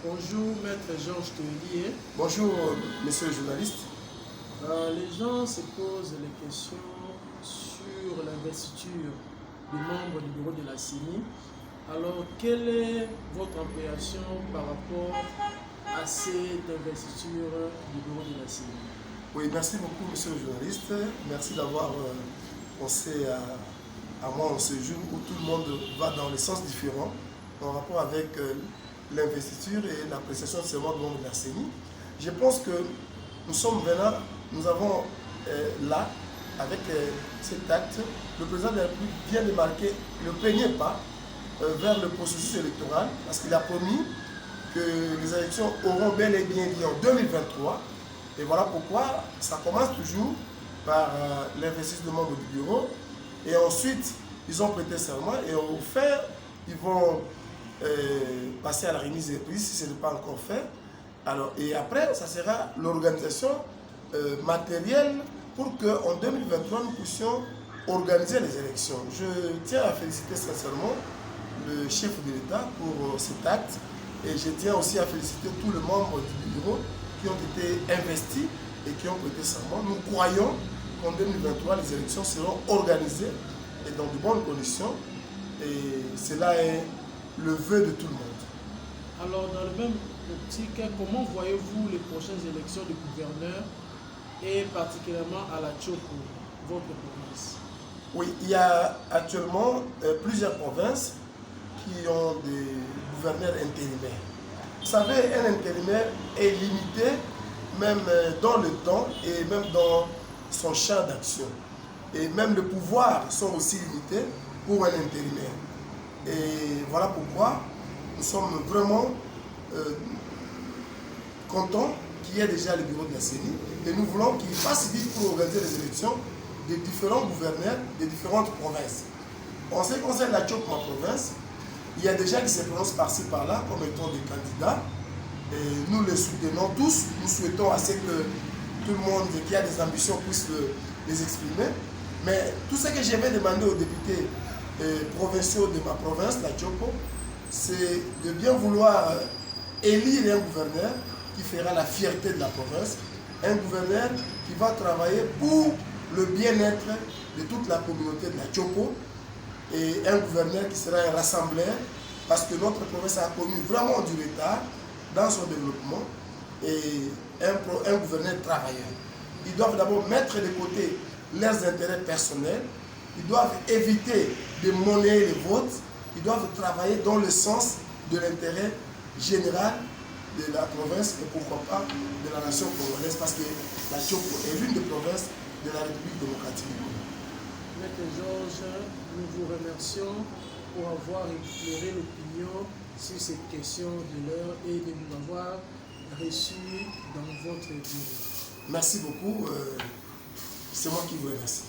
Bonjour, maître Georges Thélier. Bonjour, monsieur le journaliste. Les gens se posent les questions sur l'investiture des membres du bureau de la CENI. Alors, quelle est votre appréhension par rapport à cette investiture du bureau de la CENI? Oui, merci beaucoup, monsieur le journaliste. Merci d'avoir pensé à moi en ce jour où tout le monde va dans les sens différents en rapport avec l'investiture et l'appréciation de ces membres de la CENI. Je pense que nous sommes maintenant, nous avons là, avec cet acte, le président de la République vient de marquer le premier pas vers le processus électoral parce qu'il a promis que les élections auront bel et bien lieu en 2023. Et voilà pourquoi ça commence toujours par l'investissement de membres du bureau. Et ensuite, ils ont prêté serment et au fait, ils vont passer à la remise des prix si ce n'est pas encore fait. Alors, et après, ça sera l'organisation matérielle pour qu'en 2023, nous puissions organiser les élections. Je tiens à féliciter sincèrement le chef de l'État pour cet acte et je tiens aussi à féliciter tous les membres du bureau qui ont été investis et qui ont prêté serment. Nous croyons qu'en 2023, les élections seront organisées et dans de bonnes conditions et cela est le vœu de tout le monde. Alors, dans le même optique, comment voyez-vous les prochaines élections de gouverneur et particulièrement à la Tchoko, votre province? Oui, il y a actuellement plusieurs provinces qui ont des gouverneurs intérimaires. Vous savez, un intérimaire est limité même dans le temps et même dans son champ d'action. Et même les pouvoirs sont aussi limités pour un intérimaire. Et voilà pourquoi nous sommes vraiment contents qu'il y ait déjà le bureau de la CENI et nous voulons qu'il fasse vite pour organiser les élections des différents gouverneurs des différentes provinces. En ce qui concerne la Tchoko, ma province, il y a des gens qui se prononcent par-ci par-là comme étant des candidats et nous les soutenons tous. Nous souhaitons à ce que tout le monde qui a des ambitions puisse les exprimer. Mais tout ce que je vais demander aux députés provinciaux de ma province, la Tchoko, c'est de bien vouloir élire un gouverneur qui fera la fierté de la province, un gouverneur qui va travailler pour le bien-être de toute la communauté de la Tchoko et un gouverneur qui sera un rassembleur parce que notre province a connu vraiment du retard dans son développement et un gouverneur travailleur. Ils doivent d'abord mettre de côté leurs intérêts personnels, ils doivent éviter de monnayer les votes, ils doivent travailler dans le sens de l'intérêt général de la province et pourquoi pas de la nation congolaise parce que la Tchoko est l'une des provinces de la République démocratique du Congo. Maître Georges, nous vous remercions pour avoir éclairé l'opinion sur cette question de l'heure et de nous avoir reçus dans votre bureau. Merci beaucoup, c'est moi qui vous remercie.